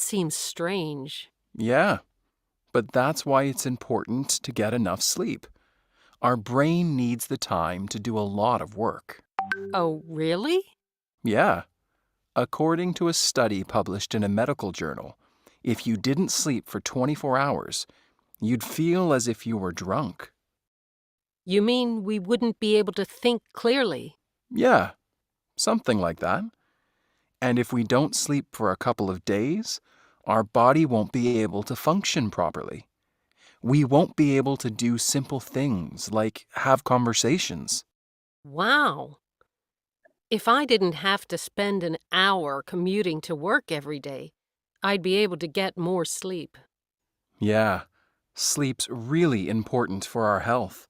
seems strange. Yeah, but that's why it's important to get enough sleep. Our brain needs the time to do a lot of work. Oh, really? Yeah. According to a study published in a medical journal, if you didn't sleep for 24 hours, you'd feel as if you were drunk. You mean we wouldn't be able to think clearly? Yeah, something like that. And if we don't sleep for a couple of days, our body won't be able to function properly. We won't be able to do simple things like have conversations. Wow. If I didn't have to spend an hour commuting to work every day, I'd be able to get more sleep. Yeah, sleep's really important for our health.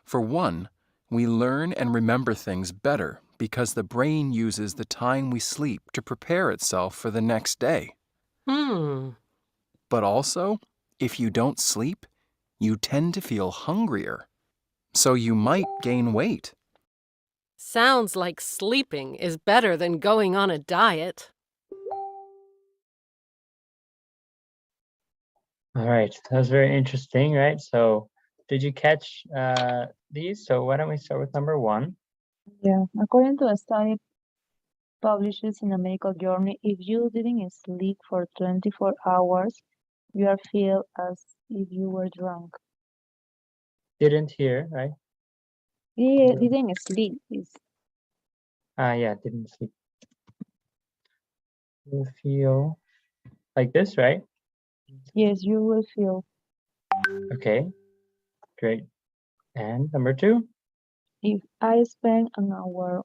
For one, we learn and remember things better because the brain uses the time we sleep to prepare itself for the next day. Hmm. But also, if you don't sleep, you tend to feel hungrier. So you might gain weight. Sounds like sleeping is better than going on a diet. All right, that was very interesting, right? So did you catch these? So why don't we start with number one? Yeah, according to a study published in a medical journal, if you didn't sleep for 24 hours, you are feel as if you were drunk. Didn't hear, right? Yeah, didn't sleep. Yeah, didn't sleep. You feel like this, right? Yes, you will feel. Okay, great. And number two? If I spend an hour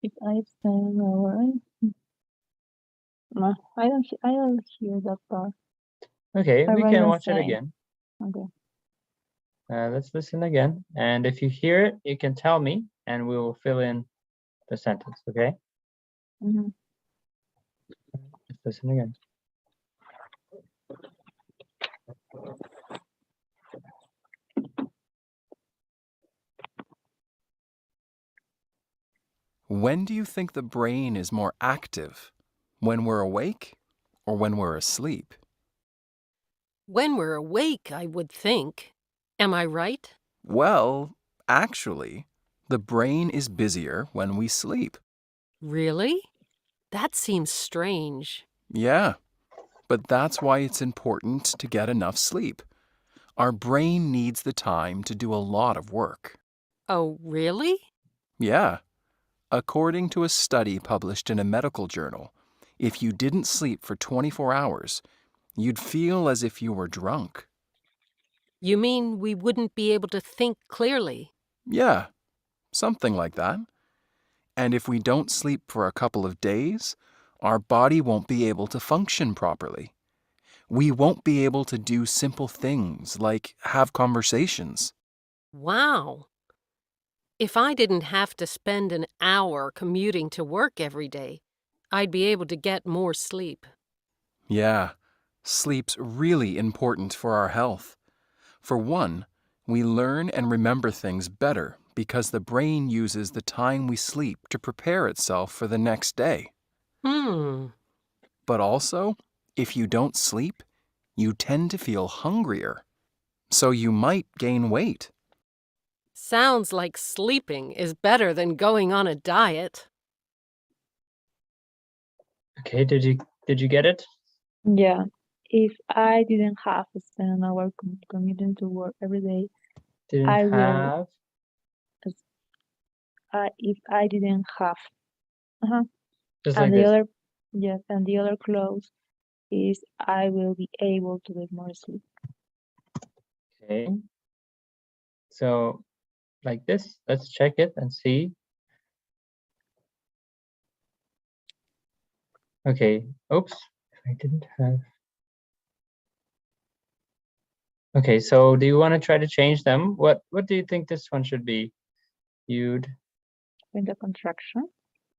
if I spend an hour, no, I don't hear that part. Okay, we can watch it saying. again. Okay. Let's listen again. And if you hear it, you can tell me and we will fill in the sentence, okay? Mm-hmm. Let's listen again. When do you think the brain is more active? When we're awake or when we're asleep? When we're awake, I would think. Am I right? Well, actually, the brain is busier when we sleep. Really? That seems strange. Yeah, but that's why it's important to get enough sleep. Our brain needs the time to do a lot of work. Oh, really? Yeah. According to a study published in a medical journal, if you didn't sleep for 24 hours, you'd feel as if you were drunk. You mean we wouldn't be able to think clearly? Yeah, something like that. And if we don't sleep for a couple of days, our body won't be able to function properly. We won't be able to do simple things like have conversations. Wow. If I didn't have to spend an hour commuting to work every day, I'd be able to get more sleep. Yeah, sleep's really important for our health. For one, we learn and remember things better because the brain uses the time we sleep to prepare itself for the next day. Hmm. But also, if you don't sleep, you tend to feel hungrier. So you might gain weight. Sounds like sleeping is better than going on a diet. Okay, did you get it? Yeah. If I didn't have to spend an hour commuting to work every day, Didn't I have. if I didn't have. Just And like the this. other, yes, and the other clause is I will be able to get more sleep. Okay. So like this, let's check it and see. Okay, oops, I didn't have. Okay, so do you want to try to change them? What do you think this one should be? You'd. In the contraction.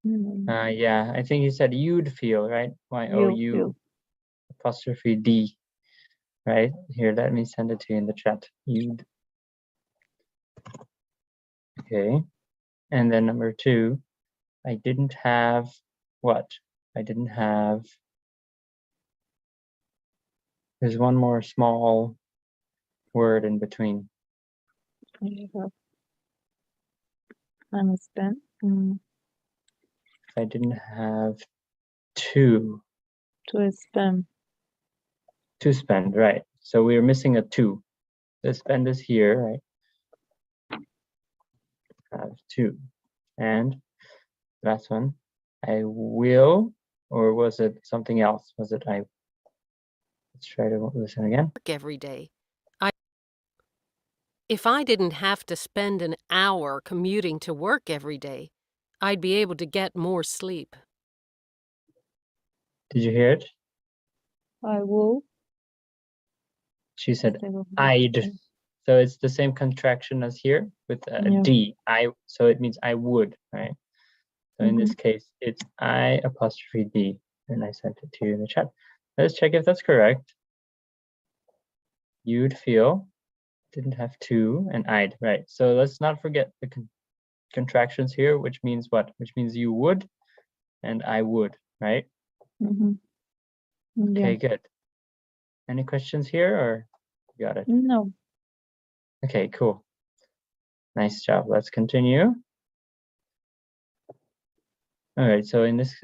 Yeah, I think you said you'd feel, right? Y-O-U apostrophe D, right? Here, let me send it to you in the chat. You'd. Okay. And then number 2, I didn't have what? I didn't have. There's one more small word in between. I have spent. I didn't have to spend. To spend, right? So we're missing a to. The spend is here, right? Have to. And last one, I will, or was it something else? Was it I? Let's try to listen again. Work every day. If I didn't have to spend an hour commuting to work every day, I'd be able to get more sleep. Did you hear it? I will. She said instead of I'd. So it's the same contraction as here with a Yeah. D. So it means I would, right? So in this case, it's I apostrophe D. And I sent it to you in the chat. Let's check if that's correct. You'd feel, didn't have to, and I'd, right? So let's not forget the contractions here, which means what? Which means you would and I would, right? Yeah. Okay, good. Any questions here, or you got it? No. Okay, cool. Nice job. Let's continue. All right, so in this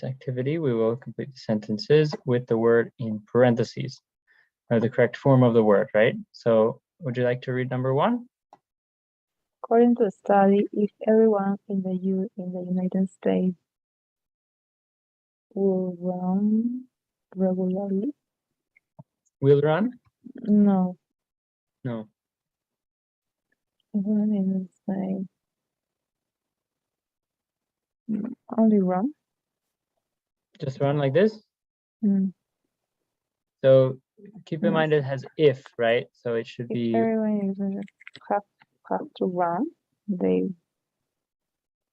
activity, we will complete the sentences with the word in parentheses, or the correct form of the word, right? So would you like to read number 1? According to a study, if everyone in the United States will run regularly. Will run? No. No. Everyone in the States only run. Just run like this? Mm. So keep in Yes. mind it has if, right? So it should If be everyone have to run, they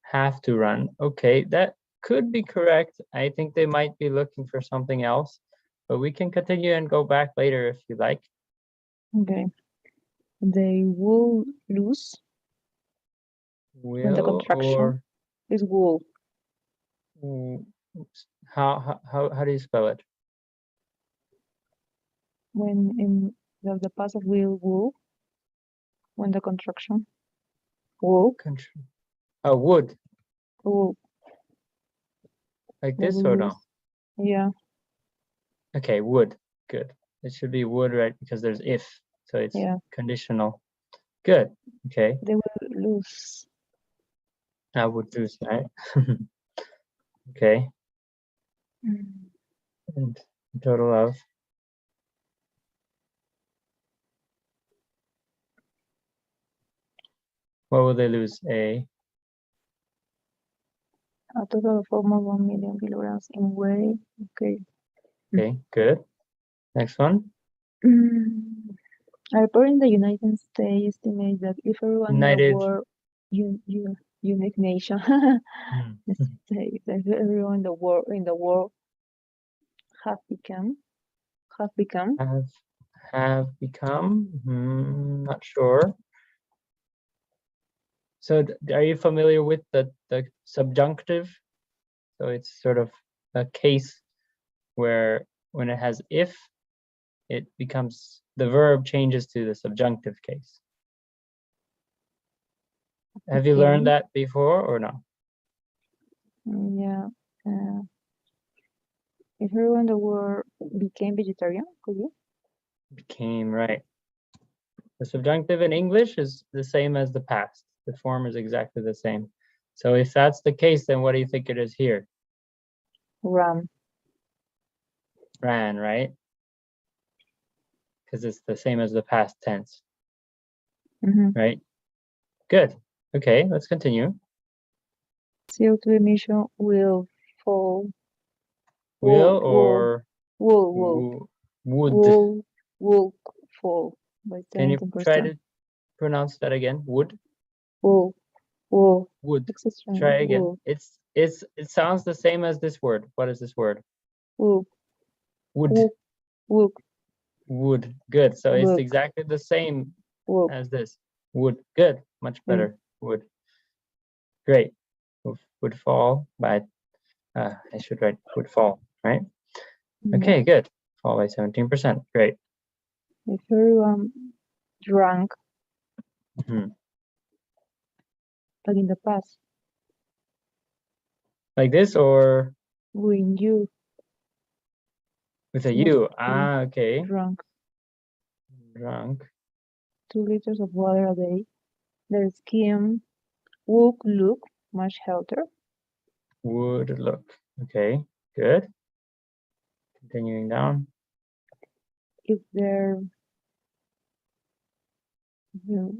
have to run. Okay, that could be correct. I think they might be looking for something else, but we can continue and go back later if you like. okay. They will lose when the Will contraction or is will. how do you spell it? When in the past of will, when the contraction will, Oh, would. will. Like They this will or lose. no? Yeah. Okay, would. Good. It should be would, right? Because there's if, so it's Yeah. conditional. Good. Okay. They will lose. I would lose, right? Okay. And a total of what will they lose? A total of almost 1 million kilograms in weight. Okay. okay, good. Next one. A report in the United States estimates that if everyone in the United. world, United Nation, states that everyone in the world have become. Have become. Not sure. So are you familiar with the subjunctive? So it's sort of a case where when it has if, it becomes, the verb changes to the subjunctive case. Have you learned that before or no? Yeah. If everyone in the world became vegetarian, could you? Became, right. The subjunctive in English is the same as the past. The form is exactly the same. So if that's the case, then what do you think it is here? Ran, right? Because it's the same as the past tense, right? Good. Okay, let's continue. CO2 emission will fall. Will or would? Will fall by 17%. Can you try to pronounce that again? Would? Would. Try again. Would. It sounds the same as this word. What is this word? Would. Would. Good. So it's exactly the same as this. Would. Good. Much better. Would. Great. Would fall by, I should write would fall, right? Okay, good. Fall by 17%. Great. If everyone drank, Mhm. but in the past, Like this or when you with a Yes, U? Ah, okay. drank Drunk. 2 liters of water a day, their skin would look much healthier. Would look. Okay, good. Continuing down. If there were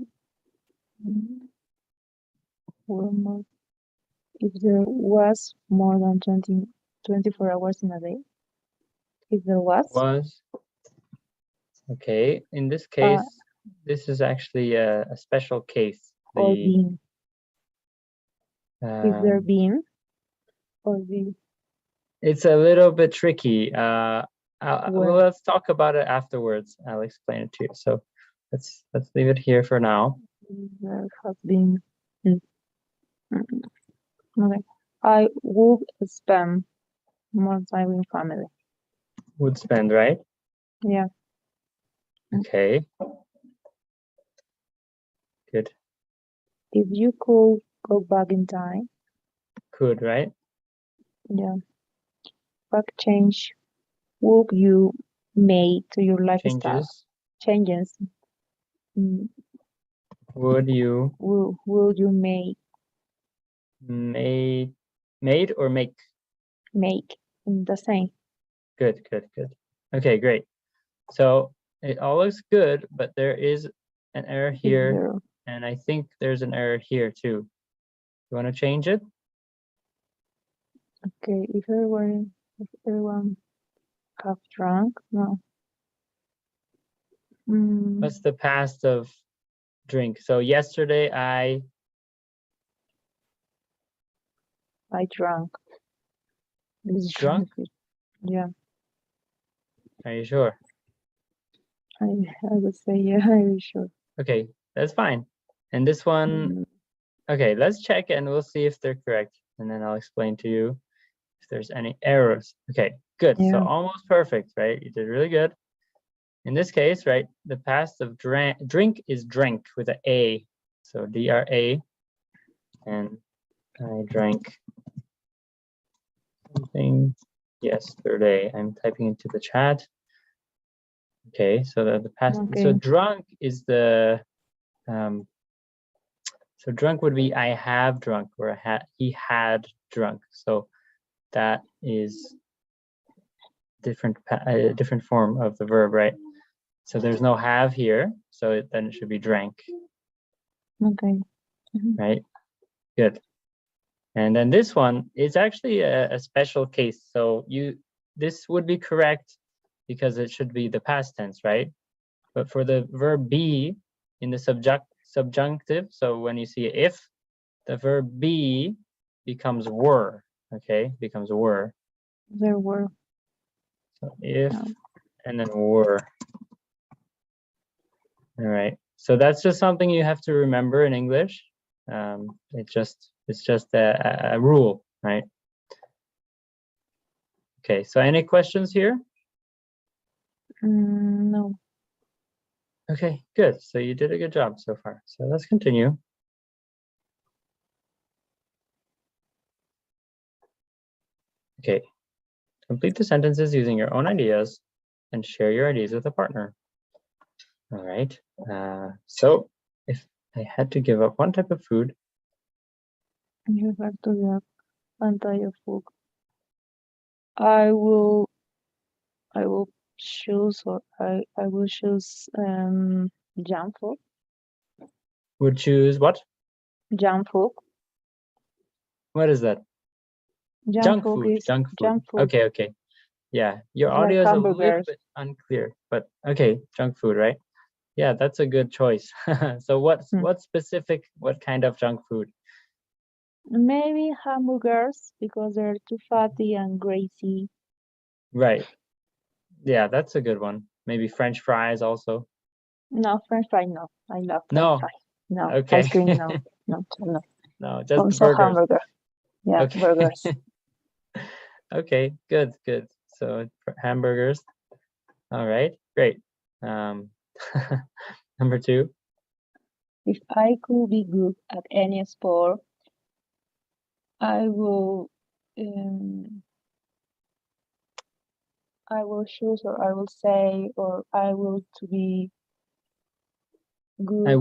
more, if there was more than 24 hours in a day, if there was, okay. In this case, this is actually a special case. or been, if there Um, been, or been, it's a little bit tricky. Well, Well- let's talk about it afterwards. I'll explain it to you. So let's leave it here for now. there has been. Okay. I would spend more time with family. Would spend, right? Yeah. Okay. Good. If you could go back in time, Could, right? yeah. What change would you make to your lifestyle? Changes. Mm, Would you Will you make made or make? the same? Good. Okay, great. So it all looks good, but there is an error here, There- and I think there's an error here too. You want to change it? Okay, if everyone have drunk, no. What's the past of drink? So yesterday I drank. This is drunk? Yeah, Are you sure? I would say yeah, I'm sure. Okay, that's fine. And this one, okay, let's check and we'll see if they're correct. And then I'll explain to you if there's any errors. Okay, good. So Yeah. almost perfect, right? You did really good. In this case, right, the past of drink is drank with an A. So D-R-A. And I drank something yesterday. I'm typing into the chat. Okay, so the past. So Okay. drunk is the so drunk would be I have drunk, or he had drunk. So that is a different form of the verb, right? So there's no have here, so then it should be drank. Okay. Right? Good. And then this one is actually a special case. So this would be correct because it should be the past tense, right? But for the verb be in the subjunctive, so when you see if, the verb be becomes were, okay? Becomes were. There were. So if and then were. All right. So that's just something you have to remember in English. It's just a rule, right? Okay. So any questions here? No. Okay, good. So you did a good job so far. So let's continue. Okay. Complete the sentences using your own ideas and share your ideas with a partner. All right. So if I had to give up one type of food, You have to have pantalla food. I will choose, or I will choose junk food. would choose what? Junk food. What is that? Junk food is Junk food. junk food. Okay. Yeah, your It's like audio is a little hamburgers. bit unclear, but okay, junk food, right? Yeah, that's a good choice. So what kind of junk food? Maybe hamburgers because they're too fatty and greasy. Right. Yeah, that's a good one. Maybe French fries also. No, French fries, no. I love French No. fries. No, Okay. ice cream, no. No, no. No, just the Also burgers. hamburger. Yeah, Okay. burgers. Okay, good, good. So hamburgers. All right, great. Number 2. If I could be good at any sport, I will choose, or I will say, or I will to be good. I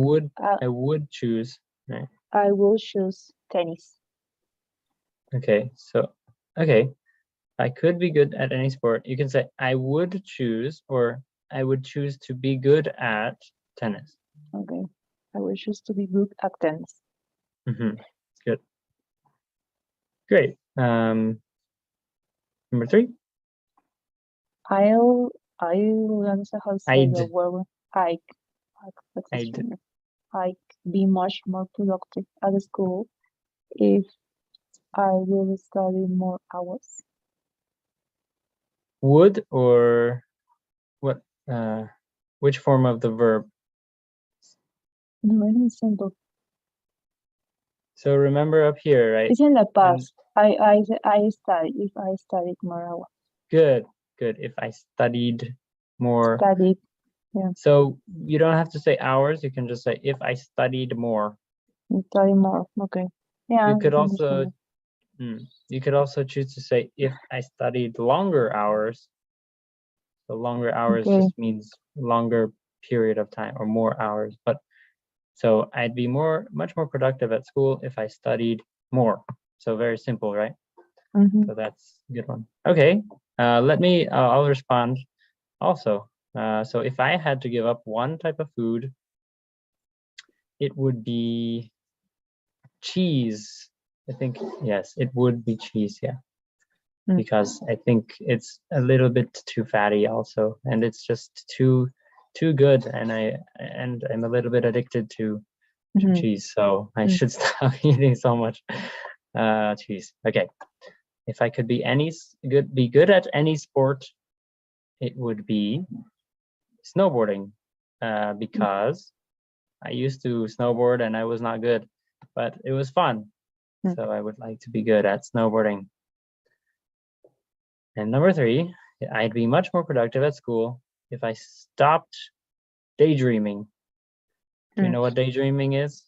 would choose. Right. I will choose tennis. Okay, so I could be good at any sport. You can say I would choose, or I would choose to be good at tennis. Okay, I will choose to be good at tennis. Good. Great. Number 3. I'll don't know how to say the I'd. word. I'd be much more productive at school if I will study more hours. Would, or what? Which form of the verb? No, it's simple. So remember up here, right? It's in the past. I study if I studied more hours. Good, good. If I studied more. Studied, yeah. So you don't have to say hours. You can just say if I studied more. Study more. Okay. Yeah. You could also choose to say if I studied longer hours. So longer hours just means longer period of time or more hours. But so I'd be much more productive at school if I studied more. So very simple, right? So that's a good one. Okay. I'll respond also. So if I had to give up one type of food, it would be cheese. I think, yes, it would be cheese, yeah. Because I think it's a little bit too fatty also, and it's just too good, and I'm a little bit addicted to cheese, so I should stop eating so much cheese. Okay. If I could be good at any sport, it would be snowboarding, because I used to snowboard and I was not good, but it was fun. So I would like to be good at snowboarding. And number 3, I'd be much more productive at school if I stopped daydreaming. Do you know what daydreaming is?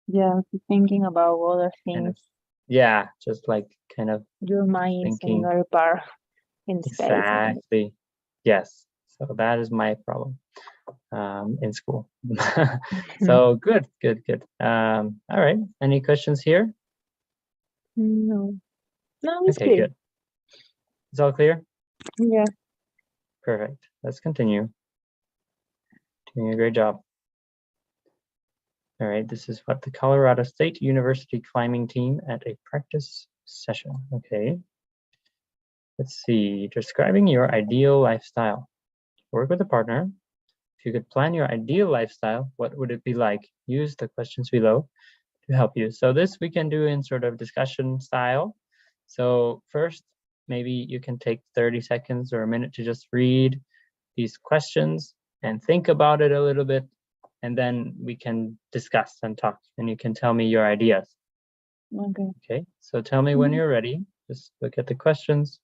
Yeah, thinking about other things. Yeah, just like kind of your mind is thinking. another part in space. Exactly. Yes. So that is my problem in school. So good. All right. Any questions here? No, it's Okay, clear. good. It's all clear? Yeah. Perfect. Let's continue. Doing a great job. All right, this is what the Colorado State University climbing team at a practice session. Okay. Let's see. Describing your ideal lifestyle. Work with a partner. If you could plan your ideal lifestyle, what would it be like? Use the questions below to help you. So this we can do in sort of discussion style. So first, maybe you can take 30 seconds or a minute to just read these questions and think about it a little bit, and then we can discuss and talk, and you can tell me your ideas. Okay, so tell me when you're ready. Just look at the questions.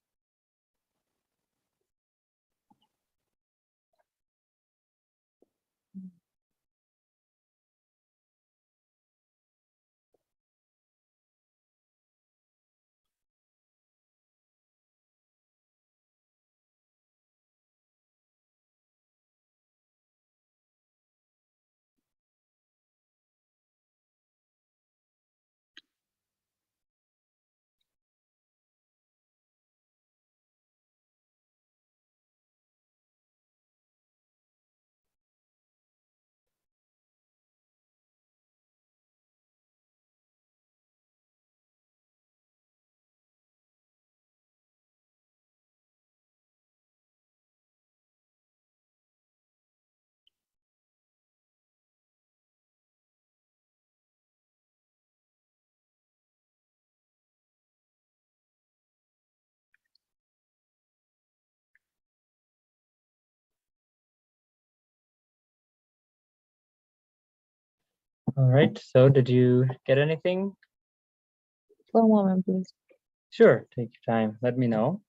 All right, so did you get anything? One moment, please. Sure, take your time. Let me know.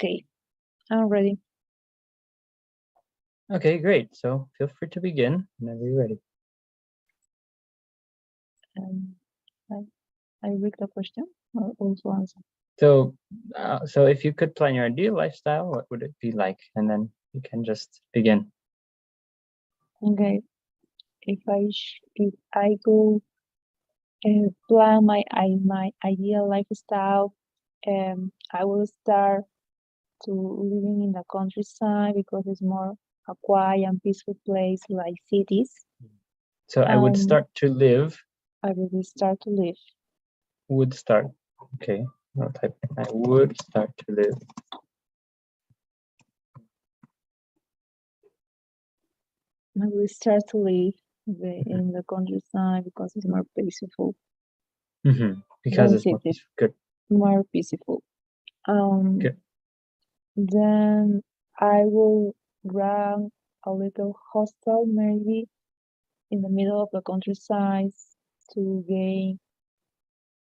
Okay, I'm ready. Okay, great. So feel free to begin whenever you're ready. I read the question or also answer. So, so if you could plan your ideal lifestyle, what would it be like? And then you can just begin. Okay, if I go plan my ideal lifestyle, I will start to living in the countryside because it's more a quiet and peaceful place like cities. So I would start to live. I will start to live. Would start. Okay. I'll type. I would start to live. I will start to live in the countryside because it's more peaceful. Because than it's more cities. peaceful. Good. More peaceful. Good. Then I will run a little hostel maybe in the middle of the countryside to gain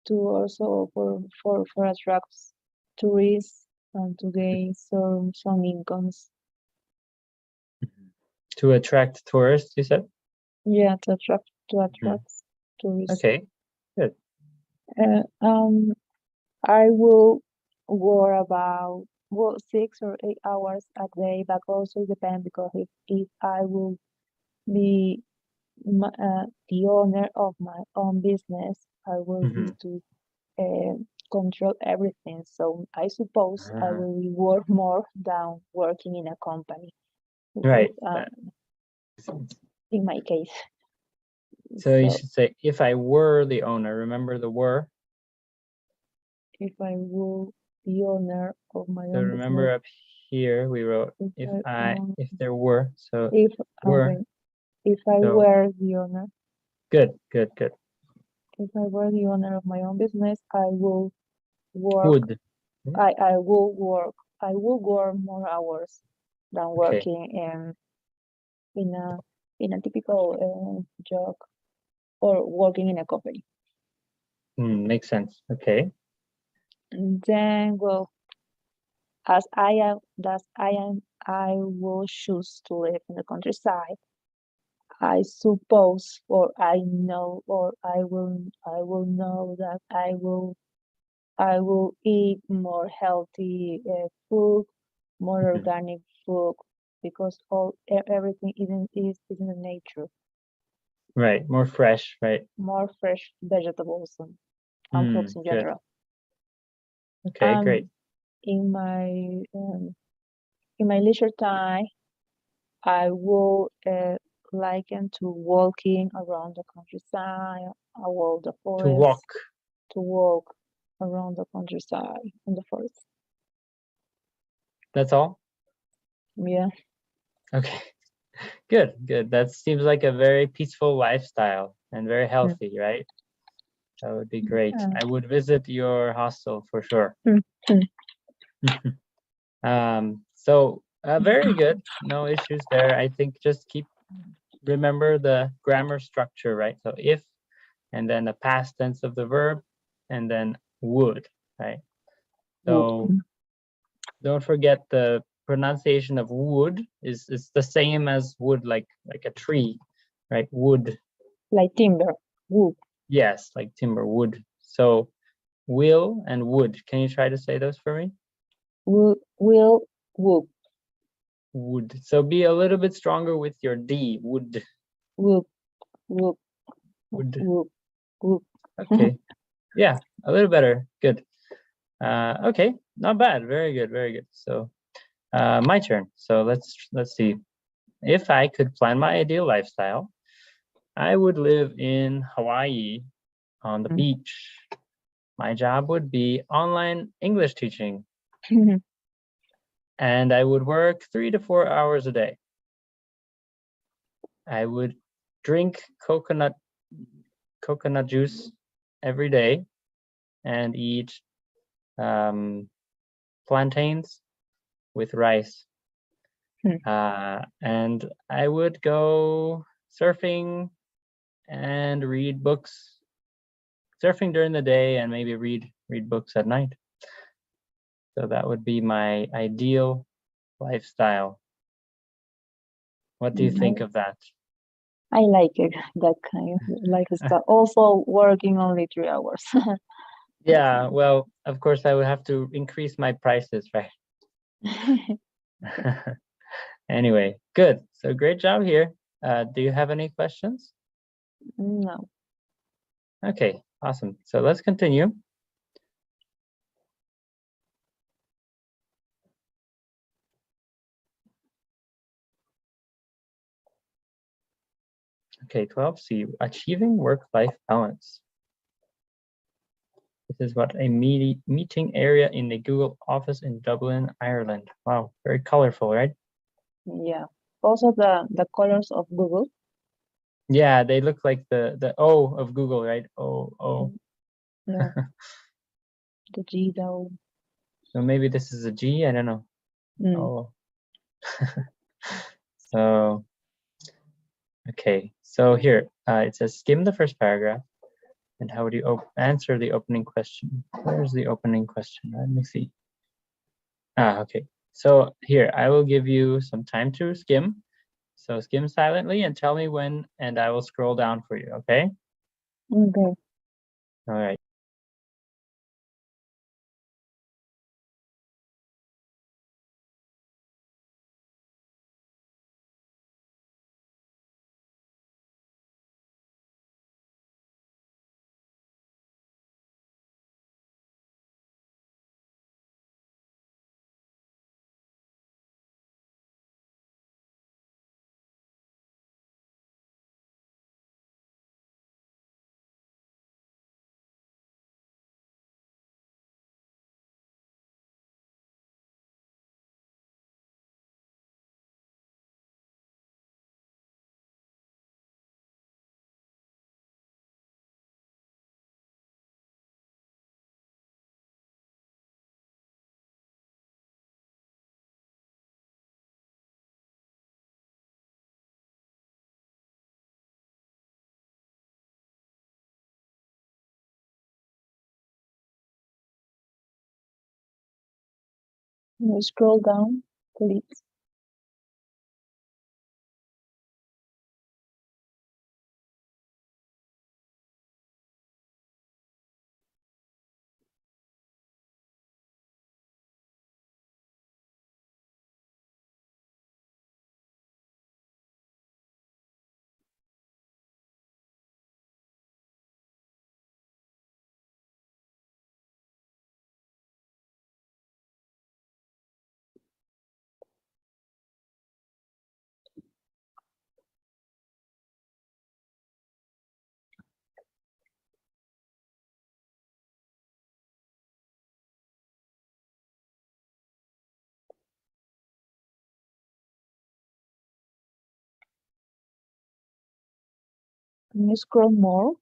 to also for attract tourists and to gain some incomes. To attract tourists, you said? Yeah, to attract tourists. Okay, good. I will work about 6 or 8 hours a day, but also depend because if I will be the owner of my own business, I will need to control everything. So I suppose I will work more than working in a company. Right. In my case. So you should say, if I were the owner, remember the were? If I were the owner of my So own remember business. up here we wrote if there were, so if were. Okay. If I were the owner. Good, good, good. If I were the owner of my own business, I will work. Would. I will work more hours than working in a typical job or working in a company. Makes sense. Okay. And then, well, as I will choose to live in the countryside. I suppose, or I know, or I will know that I will eat more healthy food, more organic food, because everything is in the nature. Right, more fresh, right? More fresh vegetables and fruits in general. Okay, great. In my leisure time, I will liken to walking around the countryside, around the forest. To walk around the countryside in the forest. That's all? Yeah. Okay. Good, good. That seems like a very peaceful lifestyle and very healthy, right? That would be great. I would visit your hostel for sure. So very good. No issues there. I think just remember the grammar structure, right? So if, and then the past tense of the verb, and then would, right? So don't forget the pronunciation of would is the same as wood, like a tree, right? Wood. Like timber, wood. Yes, like timber, wood. So will and would. Can you try to say those for me? Will, wood. Would. So be a little bit stronger with your D. Would. Would. Would. Would. Would. Would. Okay. Yeah, a little better. Good. Okay, not bad. Very good. Very good. So my turn. So let's see. If I could plan my ideal lifestyle, I would live in Hawaii on the beach. My job would be online English teaching, and I would work 3 to 4 hours a day. I would drink coconut juice every day and eat plantains with rice. And I would go surfing and read books. Surfing during the day and maybe read books at night. So that would be my ideal lifestyle. What do you think of that? I like it, that kind of lifestyle. Also working only 3 hours. Yeah, well, of course I would have to increase my prices, right? Anyway, good. So great job here. Do you have any questions? No. Okay, awesome. So let's continue. Okay, 12C, achieving work-life balance. This is what a meeting area in the Google office in Dublin, Ireland. Wow, very colorful, right? Yeah. Also the colors of Google. Yeah, they look like the O of Google, right? O. Yeah. The G though. So maybe this is a G, I don't know. Oh. So, okay. So here, it says skim the first paragraph. And how would you answer the opening question? Where's the opening question? Let me see. Okay. So here, I will give you some time to skim. So skim silently and tell me when, and I will scroll down for you, okay? Okay. All right. Can you scroll down, please? Can you scroll more?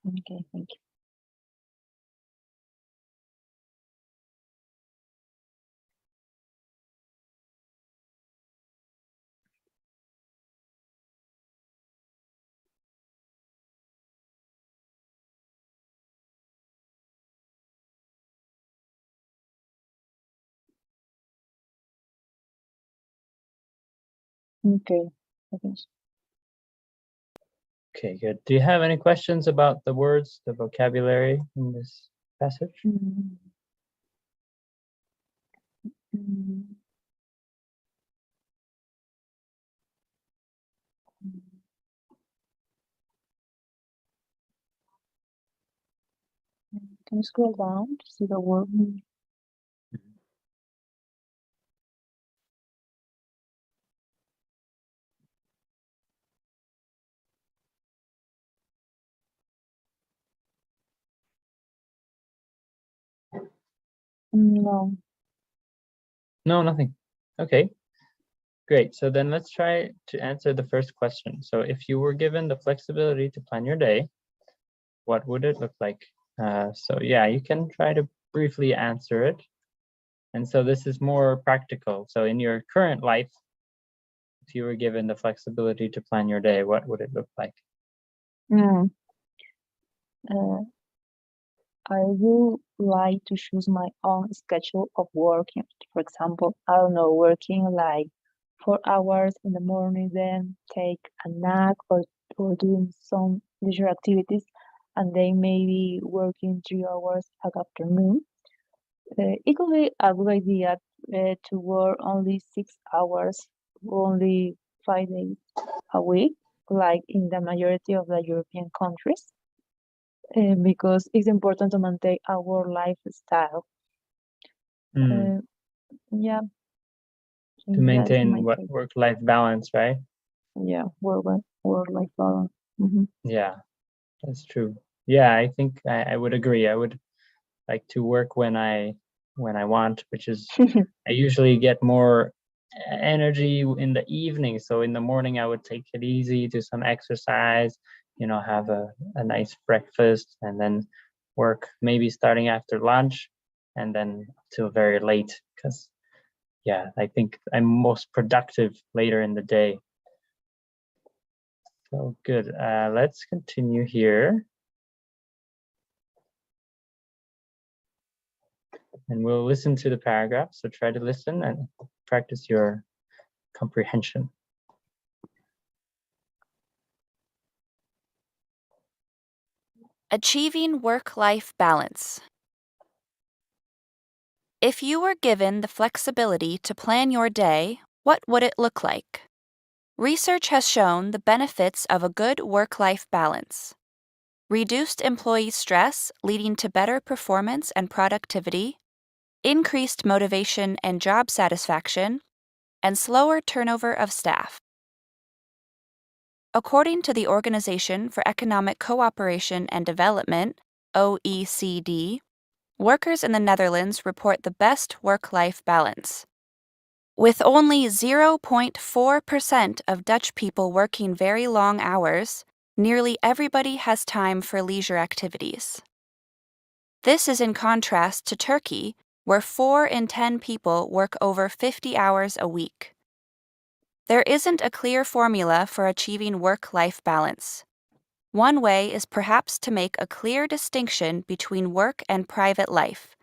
Okay, thank you. Okay. Okay, good. Do you have any questions about the words, the vocabulary in this passage? Can you scroll down to see the word? No. No, nothing. Okay, great. So then let's try to answer the first question. So if you were given the flexibility to plan your day, what would it look like? So yeah, you can try to briefly answer it. And so this is more practical. So in your current life, if you were given the flexibility to plan your day, what would it look like? Mm. I would like to choose my own schedule of working. For example, I don't know, working like 4 hours in the morning, then take a nap or doing some leisure activities, and then maybe working 3 hours at afternoon. It could be a good idea to work only 6 hours, only 5 days a week, like in the majority of the European countries, because it's important to maintain our lifestyle. Mm, Yeah, to that is maintain my what take. work-life balance, right? Yeah, work-life balance. Mhm. Yeah, that's true. Yeah, I think I would agree. I would like to work when I want, which is I usually get more energy in the evening. So in the morning I would take it easy, do some exercise, have a nice breakfast, and then work maybe starting after lunch and then till very late, because yeah, I think I'm most productive later in the day. So good. Let's continue here. And we'll listen to the paragraph. So try to listen and practice your comprehension. Achieving work-life balance. If you were given the flexibility to plan your day, what would it look like? Research has shown the benefits of a good work-life balance. Reduced employee stress leading to better performance and productivity, increased motivation and job satisfaction, and slower turnover of staff. According to the Organization for Economic Cooperation and Development, OECD, workers in the Netherlands report the best work-life balance. With only 0.4% of Dutch people working very long hours, nearly everybody has time for leisure activities. This is in contrast to Turkey, where 4 in 10 people work over 50 hours a week. There isn't a clear formula for achieving work-life balance. One way is perhaps to make a clear distinction between work and private life.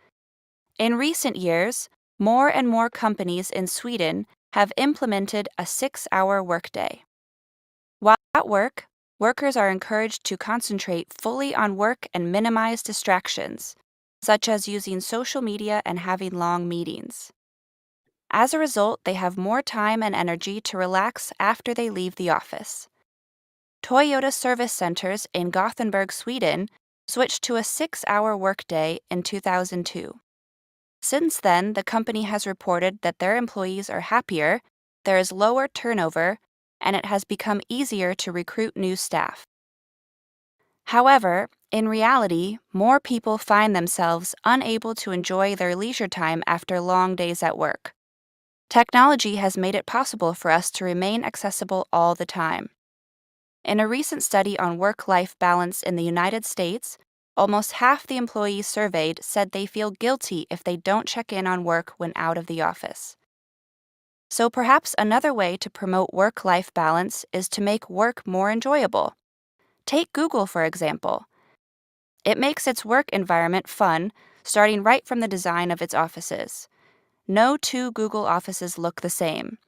In recent years, more and more companies in Sweden have implemented a 6-hour workday. While at work, workers are encouraged to concentrate fully on work and minimize distractions, such as using social media and having long meetings. As a result, they have more time and energy to relax after they leave the office. Toyota service centers in Gothenburg, Sweden, switched to a 6-hour workday in 2002. Since then, the company has reported that their employees are happier, there is lower turnover, and it has become easier to recruit new staff. However, in reality, more people find themselves unable to enjoy their leisure time after long days at work. Technology has made it possible for us to remain accessible all the time. In a recent study on work-life balance in the United States, almost half the employees surveyed said they feel guilty if they don't check in on work when out of the office. So perhaps another way to promote work-life balance is to make work more enjoyable. Take Google, for example. It makes its work environment fun, starting right from the design of its offices. No 2 Google offices look the same,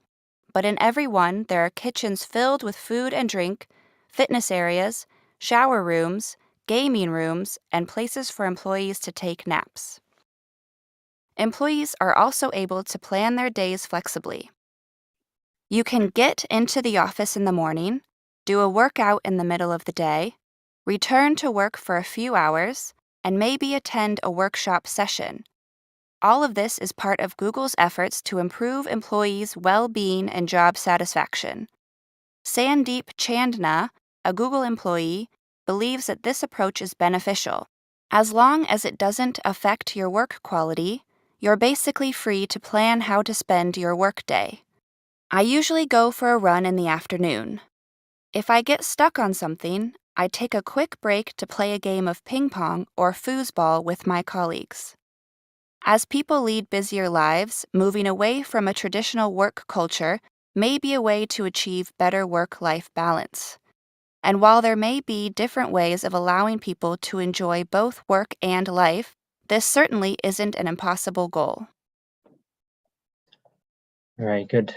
but in every one there are kitchens filled with food and drink, fitness areas, shower rooms, gaming rooms, and places for employees to take naps. Employees are also able to plan their days flexibly. You can get into the office in the morning, do a workout in the middle of the day, return to work for a few hours, and maybe attend a workshop session. All of this is part of Google's efforts to improve employees' well-being and job satisfaction. 𝗘𝘀𝘁𝗀𝗃, a Google employee, believes that this approach is beneficial. As long as it doesn't affect your work quality, you're basically free to plan how to spend your workday. I usually go for a run in the afternoon. If I get stuck on something, I take a quick break to play a game of ping pong or foosball with my colleagues. As people lead busier lives, moving away from a traditional work culture may be a way to achieve better work-life balance. And while there may be different ways of allowing people to enjoy both work and life, this certainly isn't an impossible goal. All right, good.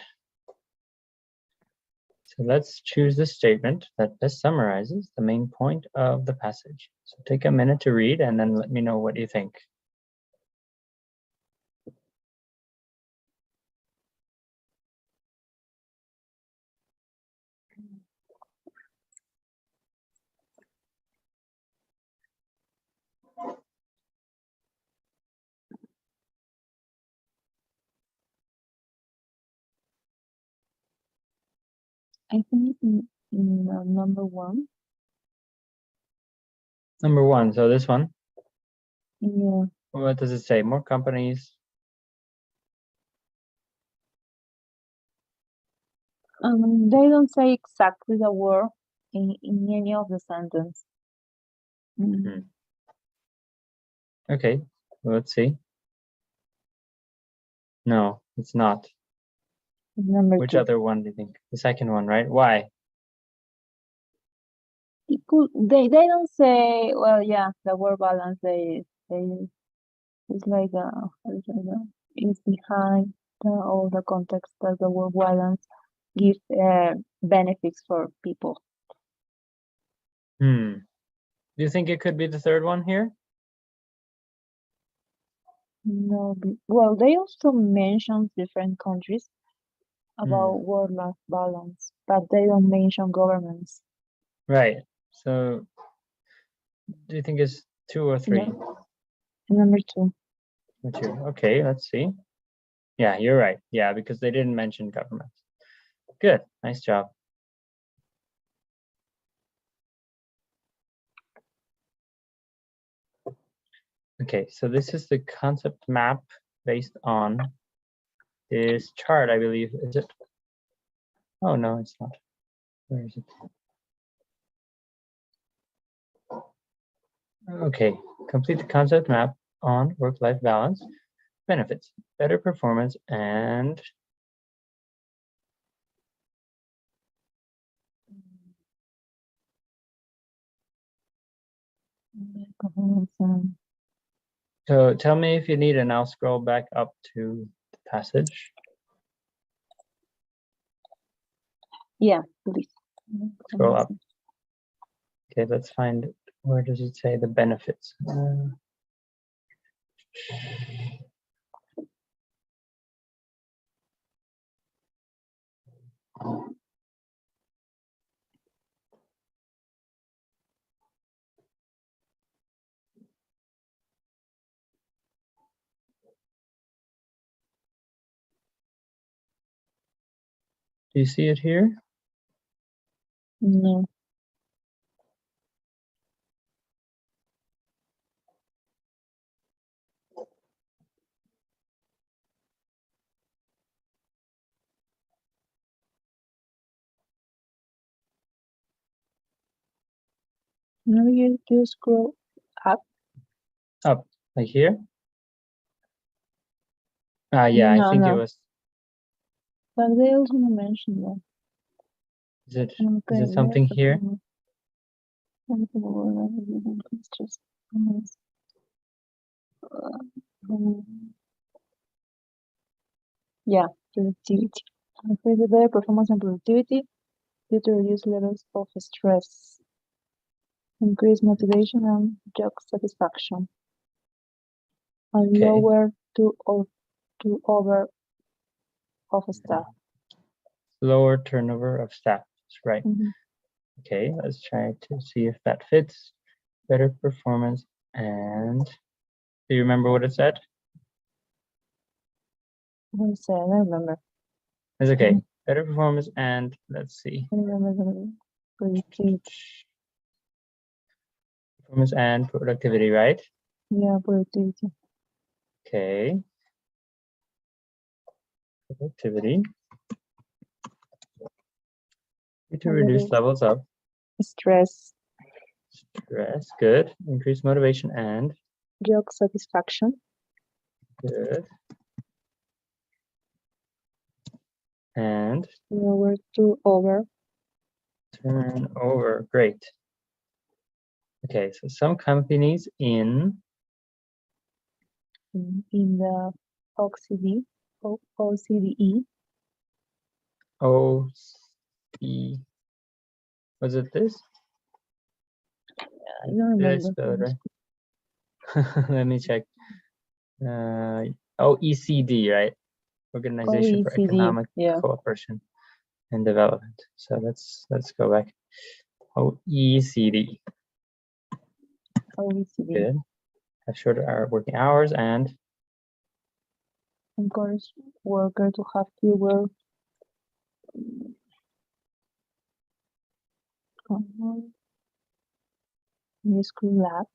So let's choose the statement that best summarizes the main point of the passage. So take a minute to read and then let me know what you think. I think in number one. Number one, so this one, Yeah. what does it say? More companies. They don't say exactly the word in any of the sentence. Okay, let's see. No, it's not. Number Which two. other one do you think? The second one, right? Why? It could, they don't say, well, yeah, the word balance, they it's like it's behind all the context that the word balance gives benefits for people. Do you think it could be the third one here? No, well, they also mention different countries about work-life balance, but they don't mention governments. Right. So, do you think it's 2 or 3? No. Number two. Number 2. Okay, let's see. Yeah, you're right. Yeah, because they didn't mention government. Good. Nice job. Okay, so this is the concept map based on this chart, I believe. Is it? Oh, no, it's not. Where is it? Okay, complete the concept map on work-life balance, benefits, better performance, and so tell me if you need, and I'll scroll back up to the passage. Yeah, please. Scroll up. Okay, let's find, where does it say the benefits? Do you see it here? No. No, you scroll up. Up, like here? Yeah, No, I think no. it was. But they also mentioned that. Is it something here? Yeah, productivity. Increase the better performance and productivity due to reduced levels of stress, increase motivation and job satisfaction, and Okay. lower turnover of staff. Lower turnover of staff, that's right. Mm-hmm. Okay, let's try to see if that fits. Better performance And do you remember what it said? What is that? I don't remember. It's okay. Better performance and let's see. I remember. Productivity. Performance and productivity, right? Yeah, productivity. Okay. Productivity. To reduce levels of Stress. stress. Good. Increase motivation and Job satisfaction. good. And Lower to over. turnover. Great. Okay, so some companies in the OCDE. OCDE. Was it this? I don't Did I remember. spell it right? Let me check. OECD, right? Organization for OECD, Economic yeah. Cooperation and Development. So let's go back. OECD. OECD. Good. Have shorter working hours and Encourage worker to have fewer new school lab.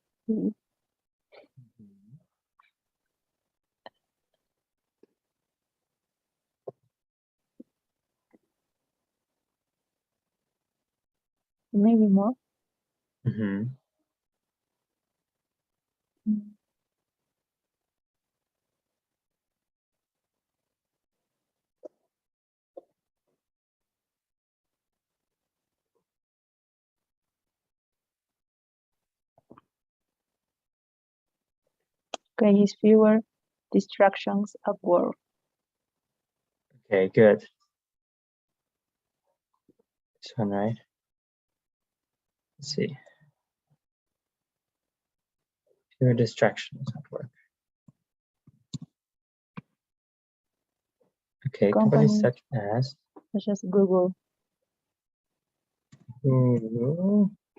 Maybe more. Okay, use fewer distractions at work. okay, good. This one, right? Let's see. Fewer distractions at work. Okay, companies such as Google.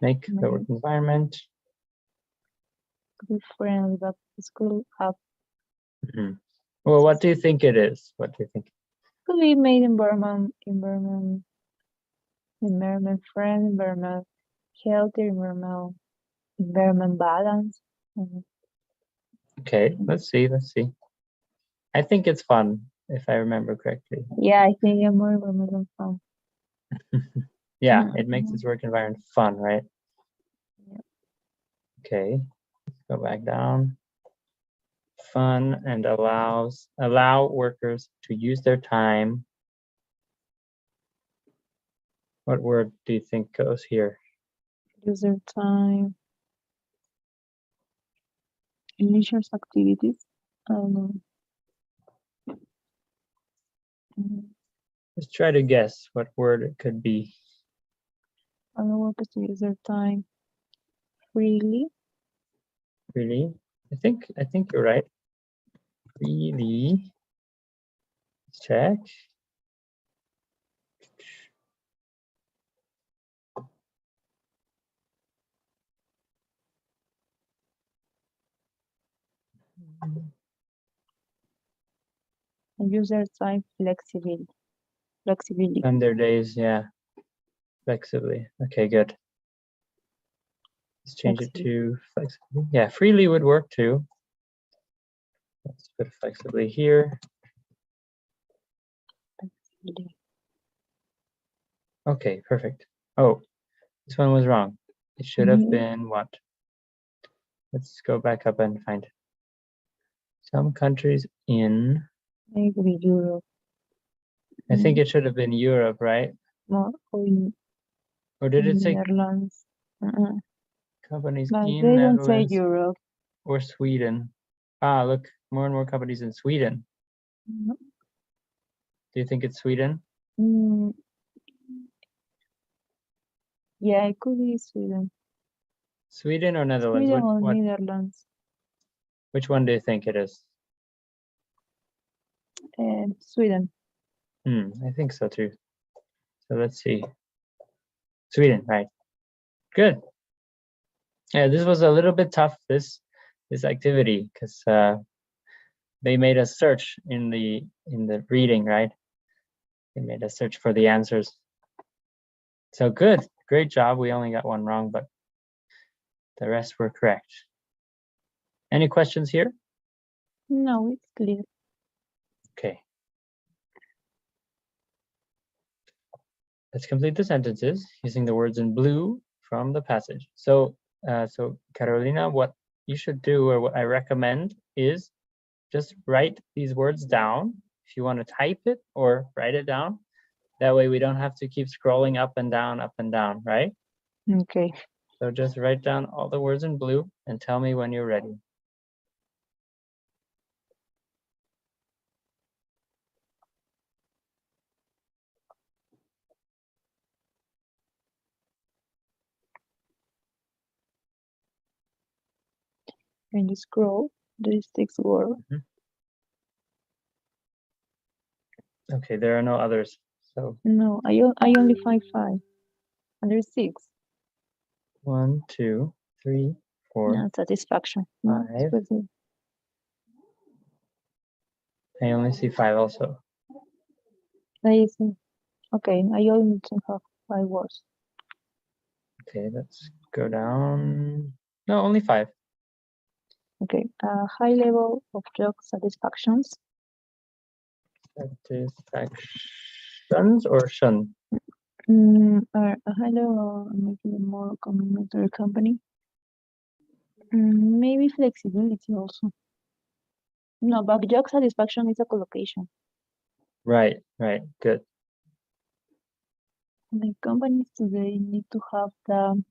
Make the work environment Be friendly, but school app Well, what do you think it is? What do you think? could be made environment friendly, environment healthy, environment balance. Okay, let's see. I think it's fun, if I remember correctly. Yeah, I think I'm more environmental fun. Yeah, it makes its work environment fun, right? Yeah. Okay, let's go back down. Fun and allow workers to use their time. What word do you think goes here? Use their time. Leisure activities. I don't know. Let's try to guess what word it could be. Allow workers to use their time freely. Really? I think you're right. Freely. Let's check. And use their time flexibly. And their days, yeah. Flexibly. Okay, good. Let's change it to flexibly. Yeah, freely would work too. Let's put flexibly here. Okay, perfect. Oh, this one was wrong. It should have been what? Let's go back up and find some countries in. Maybe Europe. I think it should have been Europe, right? More Or did it say Netherlands? companies But in they don't say Netherlands Europe. or Sweden? Ah, look, more and more companies in Sweden. No. Do you think it's Sweden? Yeah, it could be Sweden. Sweden or Netherlands? Sweden or Netherlands. Which one do you think it is? Sweden. I think so too. So let's see. Sweden, right? Good. Yeah, this was a little bit tough. This this activity, because they made us search in the reading, right? They made us search for the answers. So good, great job. We only got one wrong, but the rest were correct. Any questions here? No, it's clear. Okay. Let's complete the sentences using the words in blue from the passage. So, Carolina, what you should do, or what I recommend, is just write these words down. If you want to type it or write it down, that way we don't have to keep scrolling up and down, right? Okay. So just write down all the words in blue and tell me when you're ready. When you scroll, there is 6 words. Okay, there are no others. So No, I only find 5. And there's 6. 1, 2, 3, 4. No, satisfaction. No, 5. I only see 5 also. Okay, I only have 5 words. Okay, let's go down. No, only 5. Okay, high level of job satisfactions. Satisfactions or shun? A high level making a more complimentary company. Maybe flexibility also. No, but job satisfaction is a collocation. Right, good. The companies today need to have the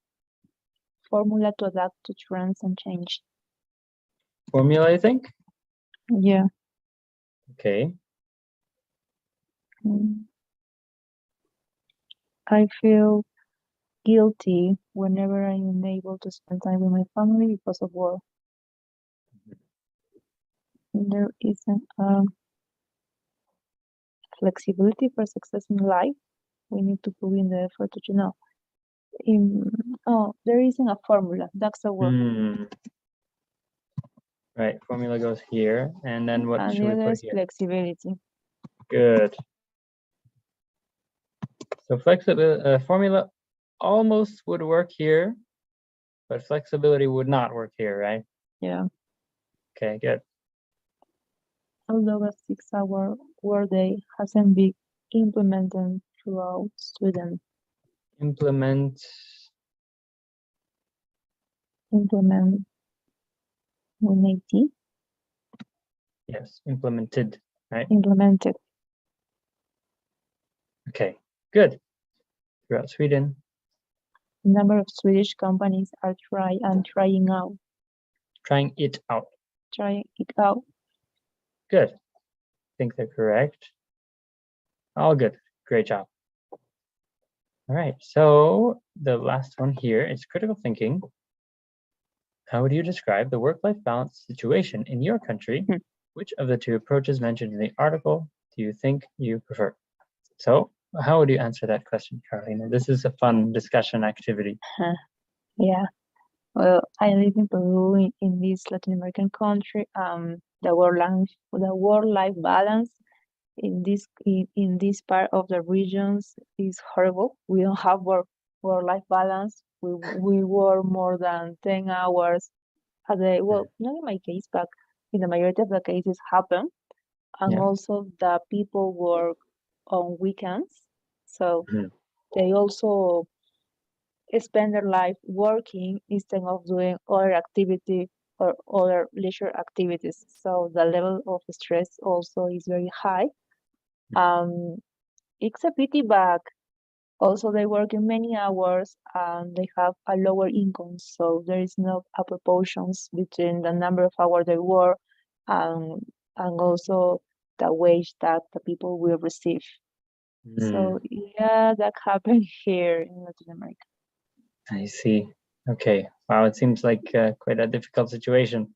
formula to adapt to trends and change. Formula, I think? Yeah. Okay. I feel guilty whenever I'm unable to spend time with my family because of work. There isn't flexibility for success in life. We need to put in the effort to know. There isn't a formula. That's a word. Right, formula goes here, and then what should we put here? Flexibility. Good. So flexibility, formula almost would work here, but flexibility would not work here, right? Yeah. Okay, good. Although a 6-hour workday hasn't been implemented throughout Sweden. Implement with AT. Yes, implemented, right? Implemented. Okay, good. Throughout Sweden. A number of Swedish companies are trying out. Trying it out. Trying it out. Good. I think they're correct. All good. Great job. All right, so the last one here is critical thinking. How would you describe the work-life balance situation in your country? Which of the 2 approaches mentioned in the article do you think you prefer? So how would you answer that question, Carolina? This is a fun discussion activity. Yeah. Well, I live in Peru, in this Latin American country. The work-life balance in this part of the regions is horrible. We don't have work-life balance. We work more than 10 hours a day. Well, not in my case, but in the majority of the cases happen. And also the people work on weekends. So they also spend their life working instead of doing other activity or other leisure activities. So the level of stress also is very high. It's a pity, but also they work in many hours and they have a lower income. So there is no proportions between the number of hours they work and also the wage that the people will receive. So yeah, that happened here in Latin America. I see. Okay. Wow, it seems like quite a difficult situation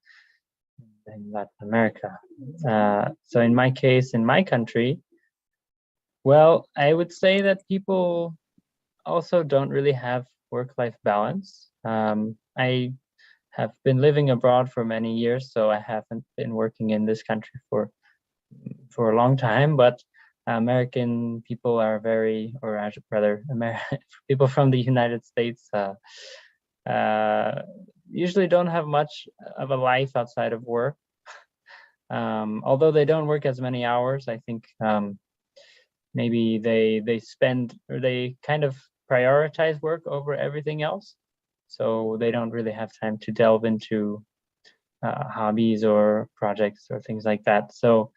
in Latin America. So in my case, in my country, well, I would say that people also don't really have work-life balance. I have been living abroad for many years, so I haven't been working in this country for a long time. But American people are very, or rather, people from the United States usually don't have much of a life outside of work. Although they don't work as many hours, I think maybe they spend, or they kind of prioritize work over everything else. So they don't really have time to delve into hobbies or projects or things like that. So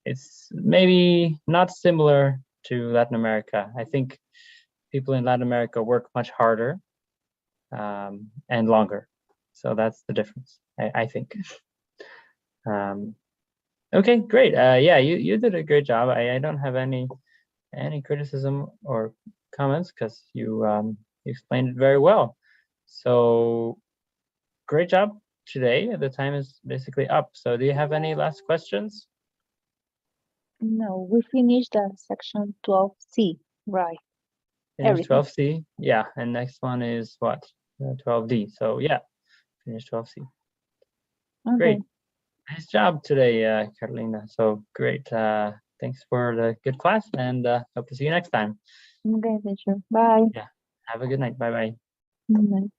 it's maybe not similar to Latin America. I think people in Latin America work much harder and longer. So that's the difference, I think. Okay, great. Yeah, you did a great job. I don't have any criticism or comments, because you explained it very well. So great job today. The time is basically up. So do you have any last questions? No, we finished section 12C, right? Finish Everything. 12C. Yeah, and next one is what? 12D. So yeah, finish 12C. Okay. Great. Nice job today, Carolina. So great. Thanks for the good class, and hope to see you next time. Okay, teacher. Bye. Yeah. Have a good night. Bye-bye. Good night.